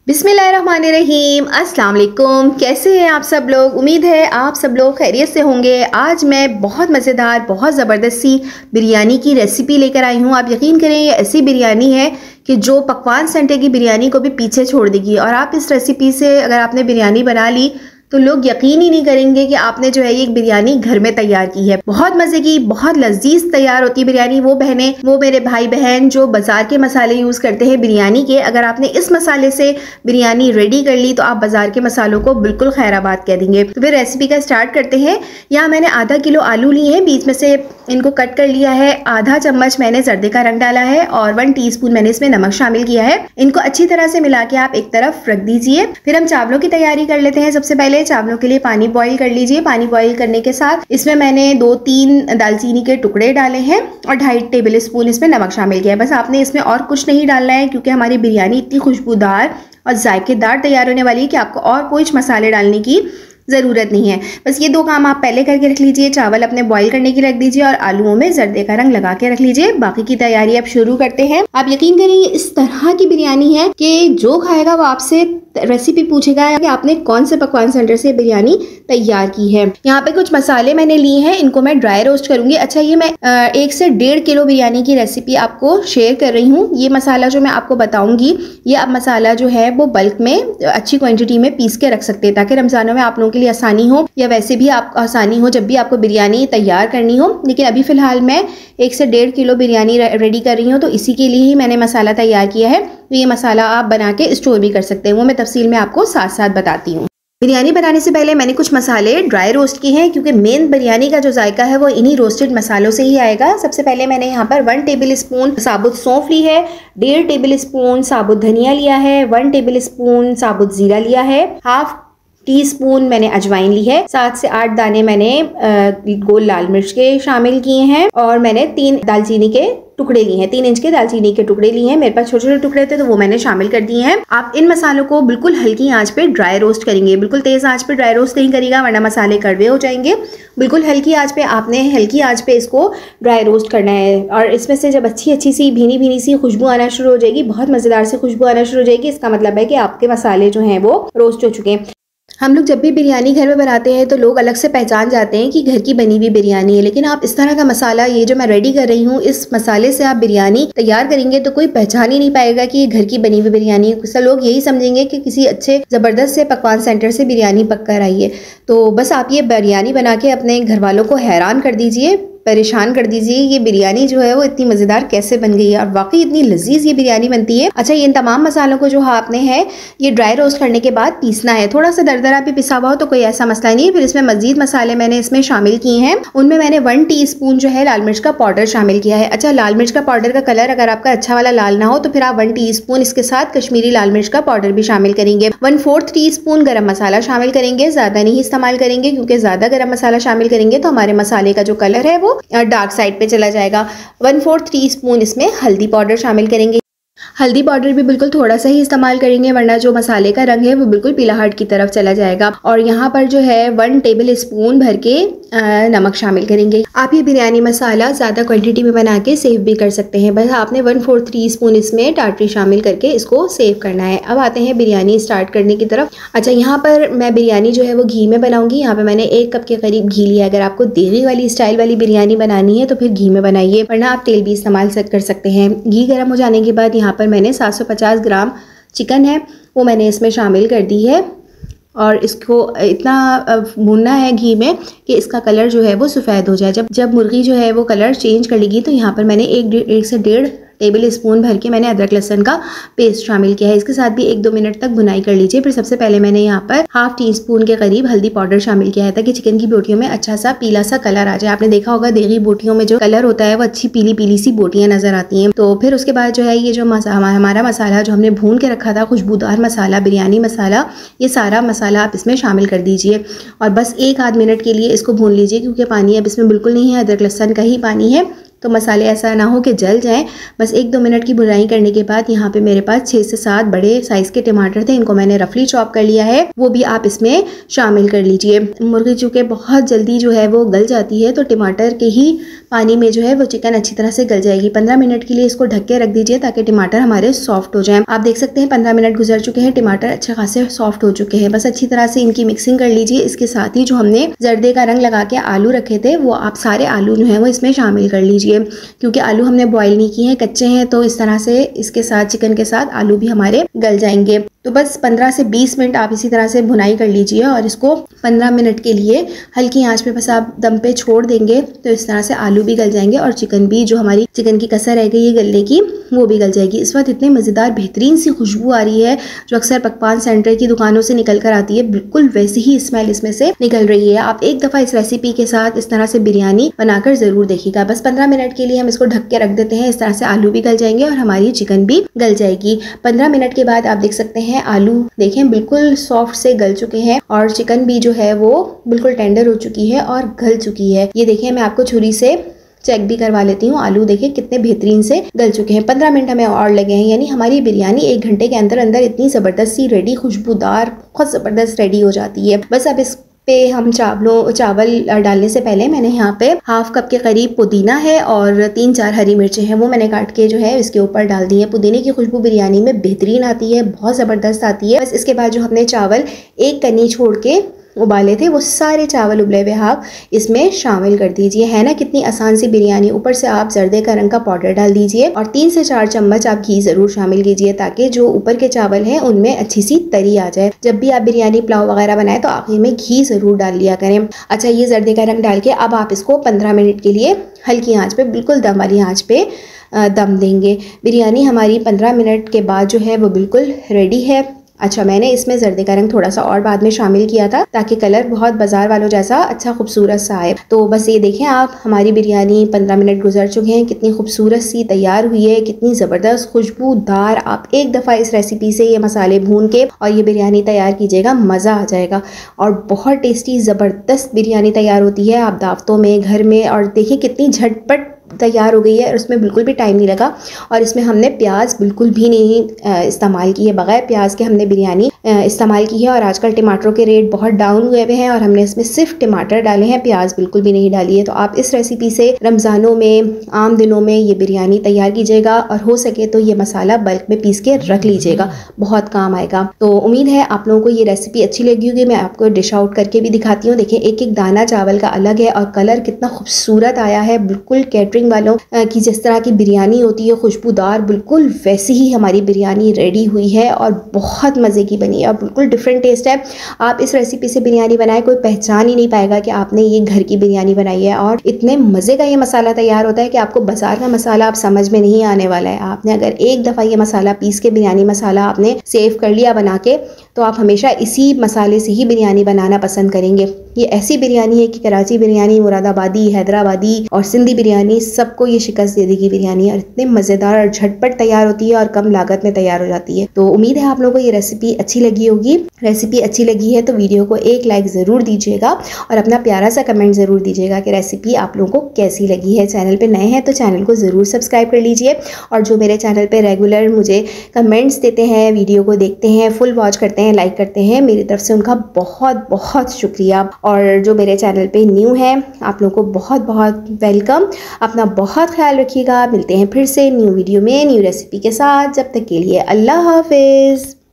बिस्मिल्लाहिर्रहमानिर्रहीम। अस्सलाम वालेकुम। कैसे हैं आप सब लोग? उम्मीद है आप सब लोग खैरियत से होंगे। आज मैं बहुत मज़ेदार बहुत ज़बरदस्त सी बिरयानी की रेसिपी लेकर आई हूँ। आप यकीन करें ये ऐसी बिरयानी है कि जो पकवान सेंटर की बिरयानी को भी पीछे छोड़ देगी। और आप इस रेसिपी से अगर आपने बिरयानी बना ली तो लोग यकीन ही नहीं करेंगे कि आपने जो है ये बिरयानी घर में तैयार की है। बहुत मजे की बहुत लजीज तैयार होती है बिरयानी। वो बहनें वो मेरे भाई बहन जो बाजार के मसाले यूज करते हैं बिरयानी के, अगर आपने इस मसाले से बिरयानी रेडी कर ली तो आप बाजार के मसालों को बिल्कुल खैराबाद कह देंगे। तो फिर रेसिपी का स्टार्ट करते हैं। यहाँ मैंने आधा किलो आलू लिए हैं, बीच में से इनको कट कर लिया है। आधा चम्मच मैंने जर्दे का रंग डाला है और 1 टीस्पून मैंने इसमें नमक शामिल किया है। इनको अच्छी तरह से मिला के आप एक तरफ रख दीजिए। फिर हम चावलों की तैयारी कर लेते हैं। सबसे पहले चावलों के लिए पानी बॉईल कर लीजिए। पानी बॉईल करने के साथ इसमें मैंने 2-3 दालचीनी के टुकड़े डाले हैं और 2.5 टेबल स्पून इसमें नमक शामिल किया है। बस आपने इसमें और कुछ नहीं डालना है क्योंकि हमारी बिरयानी इतनी खुशबूदार और जायकेदार तैयार होने वाली है कि आपको और कोई मसाले डालने की ज़रूरत नहीं है। बस ये 2 काम आप पहले करके रख लीजिए। चावल अपने बॉईल करने के लिए रख दीजिए और आलूओं में जर्दे का रंग लगा के रख लीजिए। बाकी की तैयारी अब शुरू करते हैं। आप यकीन करेंगे इस तरह की बिरयानी है कि जो खाएगा वो आपसे रेसिपी पूछेगा कि आपने कौन से पकवान सेंटर से बिरयानी तैयार की है। यहाँ पे कुछ मसाले मैंने लिए हैं, इनको मैं ड्राई रोस्ट करूंगी। अच्छा, ये मैं 1 से 1.5 किलो बिरयानी की रेसिपी आपको शेयर कर रही हूँ। ये मसाला जो मैं आपको बताऊंगी ये आप मसाला जो है वो बल्क में अच्छी क्वांटिटी में पीस के रख सकते हैं ताकि रमजानों में आप लोगों के लिए आसानी हो या वैसे भी आपको आसानी हो जब भी आपको बिरयानी तैयार करनी हो। लेकिन अभी फिलहाल मैं 1 से 1.5 किलो बिरयानी रेडी कर रही हूँ तो इसी के लिए ही मैंने मसाला तैयार किया है। तो ये मसाला आप बना के स्टोर भी कर सकते हैं, वो मैं तफसील में आपको साथ साथ बताती हूँ। बिरयानी बनाने से पहले मैंने कुछ मसाले ड्राई रोस्ट किए हैं क्योंकि मेन बिरयानी का जो जायका है वो इन्हीं रोस्टेड मसालों से ही आएगा। सबसे पहले मैंने यहाँ पर 1 टेबल स्पून साबुत सौंफ ली है, 1.5 टेबल स्पून साबुत धनिया लिया है, 1 टेबल स्पून साबुत जीरा लिया है, 1/2 टीस्पून मैंने अजवाइन ली है, 7 से 8 दाने मैंने गोल लाल मिर्च के शामिल किए हैं और मैंने 3 दालचीनी के टुकड़े लिए हैं, 3 इंच के दालचीनी के टुकड़े लिए हैं। मेरे पास छोटे छोटे टुकड़े थे तो वो मैंने शामिल कर दिए हैं। आप इन मसालों को बिल्कुल हल्की आंच पे ड्राई रोस्ट करेंगे। बिल्कुल तेज आंच पे ड्राई रोस्ट नहीं करेगा वरना मसाले कड़वे हो जाएंगे। बिल्कुल हल्की आंच पे आपने हल्की आंच पे इसको ड्राई रोस्ट करना है। और इसमें से जब अच्छी सी भीनी भीनी सी खुशबू आना शुरू हो जाएगी, बहुत मजेदार सी खुशबू आना शुरू हो जाएगी, इसका मतलब है कि आपके मसाले जो हैं वो रोस्ट हो चुके हैं। हम लोग जब भी बिरयानी घर में बनाते हैं तो लोग अलग से पहचान जाते हैं कि घर की बनी हुई बिरयानी है। लेकिन आप इस तरह का मसाला ये जो मैं रेडी कर रही हूँ इस मसाले से आप बिरयानी तैयार करेंगे तो कोई पहचान ही नहीं पाएगा कि ये घर की बनी हुई बिरयानी है। सब लोग यही समझेंगे कि किसी अच्छे ज़बरदस्त से पकवान सेंटर से बिरयानी पक कर आई है। तो बस आप ये बिरयानी बना के अपने घर वालों को हैरान कर दीजिए, परेशान कर दीजिए। ये बिरयानी जो है वो इतनी मज़ेदार कैसे बन गई है और वाकई इतनी लजीज ये बिरयानी बनती है। अच्छा, ये इन तमाम मसालों को जो आपने है ये ड्राई रोस्ट करने के बाद पीसना है। थोड़ा सा दरदरा भी पिसा हुआ हो तो कोई ऐसा मसला नहीं है। फिर इसमें मजीद मसाले मैंने इसमें शामिल किए हैं। उनमें मैंने 1 टीस्पून जो है लाल मिर्च का पाउडर शामिल किया है। अच्छा, लाल मिर्च का पाउडर का कलर अगर आपका अच्छा वाला लाल ना हो तो फिर आप 1 टीस्पून इसके साथ कश्मीरी लाल मिर्च का पाउडर भी शामिल करेंगे। 1/4 टीस्पून गरम मसाला शामिल करेंगे। ज़्यादा नहीं इस्तेमाल करेंगे क्योंकि ज़्यादा गरम मसाला शामिल करेंगे तो हमारे मसाले का जो कलर है वो डार्क साइड पे चला जाएगा। 1/4 टीस्पून इसमें हल्दी पाउडर शामिल करेंगे। हल्दी पाउडर भी बिल्कुल थोड़ा सा ही इस्तेमाल करेंगे वरना जो मसाले का रंग है वो बिल्कुल पीलाहट की तरफ चला जाएगा। और यहाँ पर जो है 1 टेबल स्पून भर के नमक शामिल करेंगे। आप ये बिरयानी मसाला ज़्यादा क्वांटिटी में बना के सेव भी कर सकते हैं। बस आपने 1/4 टीस्पून इसमें टाटरी शामिल करके इसको सेव करना है। अब आते हैं बिरयानी स्टार्ट करने की तरफ। अच्छा, यहाँ पर मैं बिरयानी जो है वो घी में बनाऊंगी। यहाँ पे मैंने 1 कप के करीब घी लिया। अगर आपको देगी वाली स्टाइल वाली बिरयानी बनानी है तो फिर घी में बनाइए वरना आप तेल भी इस्तेमाल कर सकते हैं। घी गर्म हो जाने के बाद यहाँ पर मैंने 750 ग्राम चिकन है वो मैंने इसमें शामिल कर दी है और इसको इतना भूनना है घी में कि इसका कलर जो है वो सफ़ेद हो जाए। जब मुर्गी जो है वो कलर चेंज कर लेगी तो यहाँ पर मैंने 1 से 1.5 टेबल स्पून भर के मैंने अदरक लहसुन का पेस्ट शामिल किया है। इसके साथ भी 1-2 मिनट तक भुनाई कर लीजिए। फिर सबसे पहले मैंने यहाँ पर 1/2 टीस्पून के करीब हल्दी पाउडर शामिल किया है ताकि चिकन की बोटियों में अच्छा सा पीला सा कलर आ जाए। आपने देखा होगा देगी बोटियों में जो कलर होता है वो अच्छी पीली पीली सी बोटियां नजर आती हैं। तो फिर उसके बाद जो है ये जो हमारा मसाला जो हमने भून के रखा था खुशबूदार मसाला बिरयानी मसाला, ये सारा मसाला आप इसमें शामिल कर दीजिए और बस 1 आध मिनट के लिए इसको भून लीजिए क्योंकि पानी अब इसमें बिल्कुल नहीं है, अदरक लहसुन का ही पानी है। तो मसाले ऐसा ना हो कि जल जाएं। बस 1-2 मिनट की भुनाई करने के बाद यहाँ पे मेरे पास 6 से 7 बड़े साइज़ के टमाटर थे, इनको मैंने रफली चॉप कर लिया है, वो भी आप इसमें शामिल कर लीजिए। मुर्गी चूँकि बहुत जल्दी जो है वो गल जाती है, तो टमाटर के ही पानी में जो है वो चिकन अच्छी तरह से गल जाएगी। 15 मिनट के लिए इसको ढक के रख दीजिए ताकि टमाटर हमारे सॉफ्ट हो जाएं। आप देख सकते हैं 15 मिनट गुजर चुके हैं, टमाटर अच्छे खासे सॉफ्ट हो चुके हैं। बस अच्छी तरह से इनकी मिक्सिंग कर लीजिए। इसके साथ ही जो हमने जर्दे का रंग लगा के आलू रखे थे, वो आप सारे आलू जो है वो इसमें शामिल कर लीजिए। क्योंकि आलू हमने बॉईल नहीं किए हैं, कच्चे हैं, तो इस तरह से इसके साथ चिकन के साथ आलू भी हमारे गल जाएंगे। तो बस 15 से 20 मिनट आप इसी तरह से भुनाई कर लीजिए और इसको 15 मिनट के लिए हल्की आंच पे बस आप दम पे छोड़ देंगे, तो इस तरह से आलू भी गल जाएंगे और चिकन भी, जो हमारी चिकन की कसर रह गई है गलने की, वो भी गल जाएगी। इस वक्त इतनी मज़ेदार बेहतरीन सी खुशबू आ रही है जो अक्सर पकवान सेंटर की दुकानों से निकल कर आती है, बिल्कुल वैसी ही स्मेल इसमें से निकल रही है। आप एक दफ़ा इस रेसिपी के साथ इस तरह से बिरयानी बनाकर ज़रूर देखिएगा। बस 15 मिनट के लिए हम इसको ढक के रख देते हैं। इस तरह से आलू भी गल जाएंगे और हमारी चिकन भी गल जाएगी। 15 मिनट के बाद आप देख सकते हैं आलू देखें बिल्कुल सॉफ्ट से गल चुके हैं और चिकन भी जो है वो बिल्कुल टेंडर हो चुकी है और गल चुकी है। ये देखिए, मैं आपको छुरी से चेक भी करवा लेती हूँ। आलू देखिए कितने बेहतरीन से गल चुके हैं। 15 मिनट हमें और लगे हैं, यानी हमारी बिरयानी 1 घंटे के अंदर अंदर इतनी ज़बरदस्त सी रेडी, खुशबूदार, बहुत ज़बरदस्त रेडी हो जाती है। बस अब इस पे हम चावल डालने से पहले मैंने यहाँ पे हाफ कप के करीब पुदीना है और 3-4 हरी मिर्चें हैं, वो मैंने काट के जो है इसके ऊपर डाल दी है। पुदीने की खुशबू बिरयानी में बेहतरीन आती है, बहुत ज़बरदस्त आती है। बस इसके बाद जो हमने चावल एक कन्नी छोड़ के उबाले थे, वो सारे चावल उबले हुए आप इसमें शामिल कर दीजिए। है ना कितनी आसान सी बिरयानी। ऊपर से आप जर्दे का रंग का पाउडर डाल दीजिए और 3 से 4 चम्मच आप घी ज़रूर शामिल कीजिए ताकि जो ऊपर के चावल हैं उनमें अच्छी सी तरी आ जाए। जब भी आप बिरयानी पुलाव वगैरह बनाए तो आखिर में घी ज़रूर डाल लिया करें। अच्छा, ये जर्दे का रंग डाल के अब आप इसको 15 मिनट के लिए हल्की आँच पे, बिल्कुल दम वाली आँच पे दम देंगे। बिरयानी हमारी 15 मिनट के बाद जो है वो बिल्कुल रेडी है। अच्छा, मैंने इसमें जर्दे का रंग थोड़ा सा और बाद में शामिल किया था ताकि कलर बहुत बाजार वालों जैसा अच्छा खूबसूरत सा आए। तो बस ये देखें आप, हमारी बिरयानी 15 मिनट गुजर चुके हैं, कितनी खूबसूरत सी तैयार हुई है, कितनी ज़बरदस्त खुशबूदार। आप एक दफ़ा इस रेसिपी से ये मसाले भून के और ये बिरयानी तैयार कीजिएगा, मज़ा आ जाएगा और बहुत टेस्टी ज़बरदस्त बिरयानी तैयार होती है। आप दावतों में, घर में, और देखिए कितनी झटपट तैयार हो गई है और उसमें बिल्कुल भी टाइम नहीं लगा। और इसमें हमने प्याज बिल्कुल भी नहीं इस्तेमाल की है, बगैर प्याज के हमने बिरयानी इस्तेमाल की है। और आजकल टमाटरों के रेट बहुत डाउन हुए हुए हैं और हमने इसमें सिर्फ टमाटर डाले हैं, प्याज बिल्कुल भी नहीं डाली है। तो आप इस रेसिपी से रमज़ानों में, आम दिनों में ये बिरयानी तैयार कीजिएगा और हो सके तो ये मसाला बल्क में पीस के रख लीजिएगा, बहुत काम आएगा। तो उम्मीद है आप लोगों को ये रेसिपी अच्छी लगी होगी। मैं आपको डिश आउट करके भी दिखाती हूँ। देखिए एक एक दाना चावल का अलग है और कलर कितना खूबसूरत आया है, बिल्कुल कैटरिंग वालों की जिस तरह की बिरयानी होती है खुशबूदार, बिल्कुल वैसी ही हमारी बिरयानी रेडी हुई है और बहुत मज़े की बनी है और बिल्कुल डिफरेंट टेस्ट है। आप इस रेसिपी से बिरयानी बनाए, कोई पहचान ही नहीं पाएगा कि आपने ये घर की बिरयानी बनाई है। और इतने मज़े का ये मसाला तैयार होता है कि आपको बाजार का मसाला आप समझ में नहीं आने वाला है। आपने अगर एक दफ़ा ये मसाला पीस के, बिरयानी मसाला आपने सेव कर लिया बना के, तो आप हमेशा इसी मसाले से ही बिरयानी बनाना पसंद करेंगे। ये ऐसी बिरयानी है कि कराची बिरयानी, मुरादाबादी, हैदराबादी और सिंधी बिरयानी, सबको ये शिकस्त दे देगी बिरयानी। और इतने मज़ेदार और झटपट तैयार होती है और कम लागत में तैयार हो जाती है। तो उम्मीद है आप लोगों को ये रेसिपी अच्छी लगी होगी। रेसिपी अच्छी लगी है तो वीडियो को एक लाइक ज़रूर दीजिएगा और अपना प्यारा सा कमेंट ज़रूर दीजिएगा कि रेसिपी आप लोगों को कैसी लगी है। चैनल पे नए हैं तो चैनल को ज़रूर सब्सक्राइब कर लीजिए और जो मेरे चैनल पे रेगुलर मुझे कमेंट्स देते हैं, वीडियो को देखते हैं, फुल वॉच करते हैं, लाइक करते हैं, मेरी तरफ से उनका बहुत बहुत शुक्रिया। और जो मेरे चैनल पे न्यू है, आप लोगों को बहुत बहुत वेलकम। अपना बहुत ख्याल रखिएगा। मिलते हैं फिर से न्यू वीडियो में, न्यू रेसिपी के साथ। जब तक के लिए अल्लाह हाफिज़।